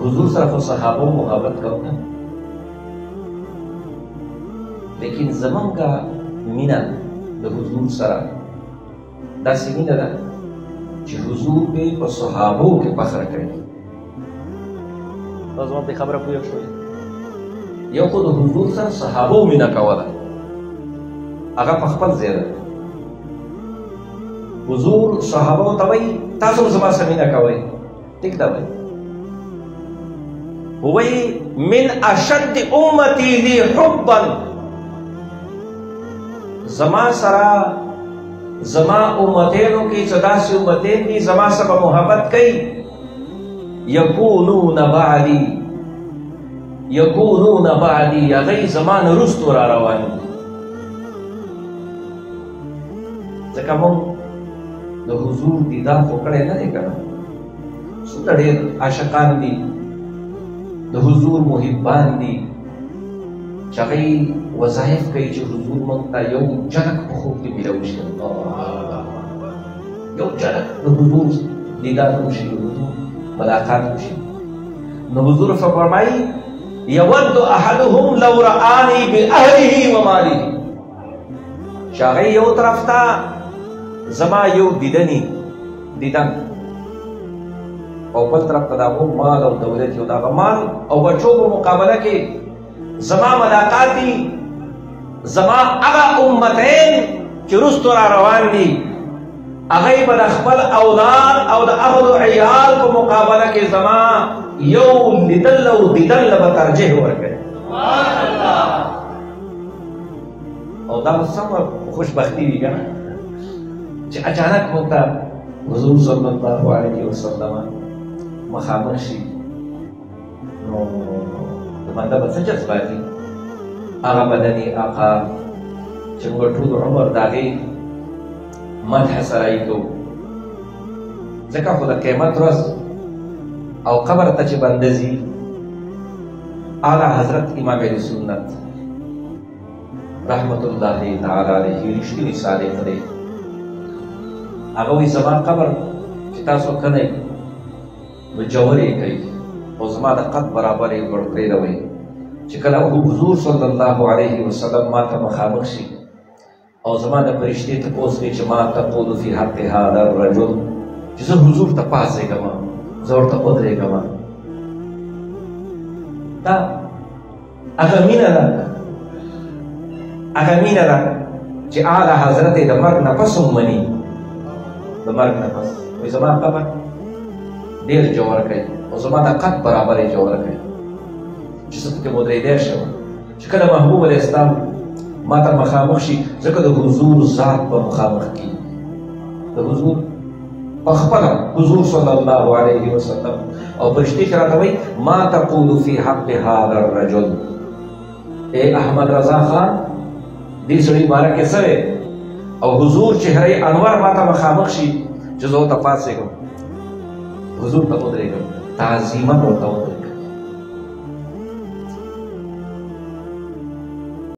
حضور سره خو صحابه محبت کوو نه، لیکن زمونږه مینه د حضور سره داسې مینه ده چې حضور پې په صحابو کې فخر کوي. دا زما پرې خبره پوه شوې؟ یو خو د حضور سره صحابو مینه کوله، هغه په خپل ځای ده. حضور صحابو ته وایي تاسو زما سره مینه کوئ، ټیک ده وایي. وایي من اشد امتی لی حبا، زما سره زما امتینو کې چې داسې امتین دي زما سره محبت کوي. یکونون بعدي هغوی زما نه وروستو را روان دي. ځکه مونږ د حضور دیدار خو کړی نه دی که نه، څومره ډېر عاشقان دي، د حضور محبان دي چې هغوی وظایف کوي چې حضور موږ ته یو جنک په خوب کې میلاو شي، یو جنک د حضور دیدار وشي، د حضور ملاقات وشي. نو حضور فرمایي یود احدهم لو رآني بأهله وماله، چې هغوی یو طرف ته زما یو دیدن او بل طرف ته د هغو مال او دولت یو د هغه مال او بچو په مقابله کې زما ملاقات دي، زما هغه امتین چې وروستو را روان دي هغوی به د خپل اولاد او د اهل و عیال په مقابله کې زما یو لیدل او دیدن له به ترجیح ورکوي. او دا به سمه خوشبختي وي که نه چې اچانک موږ ته حضور صلی الله علیه وسلم مخامخ شي، نو د بنده به څه جذباتي هغه بدني آقا چې موږ ټول عمر د هغې مدح سره یې کوو. ځکه خو د قیامت ورځ او قبر ته چې بنده ځي، اعلی حضرت امام اهل سنت رحمت الله تعالی علیه رښتینی صادق دی، هغه وایي زما قبر چې تاسو کنئ نو جوړ یې کوي او زما د قد برابر یې لوړ پرېږدوئ. چې کله حضور صلی الله علیه وسلم ما ته مخامخ شي او زما د فرشتې تپوس کوي چې ما تقول فی حق هذا الرجل، چې زه حضور ته پاڅېږم، زه ورته ودرېږم. دا هغه مینه ده، هغه مینه ده چې اعلی حضرت یې د مرګ نه پس هم مني، د مرګ نه پس وایي زما قبر ډېر جوړ کوي او زما د قد برابر یې جوړ کوي چې زه پکې ودرېدی شم. چې کله محبوب علیه السلام ما ته مخامخ شي، ځکه د حضور ذات به مخامخ کېږي، د حضور پخپله حضور صلی الله علیه وسلم او فرشتې چې راته وایي ما تقول فی حق هذا الرجل، ای احمد رضا خان دې سړي باره کې څه وی؟ او حضور چهره انور ما ته مخامخ شي چې زه ورته پاڅېږم، حضور ته ودرېږم، تعظیماً ورته ودرېږم.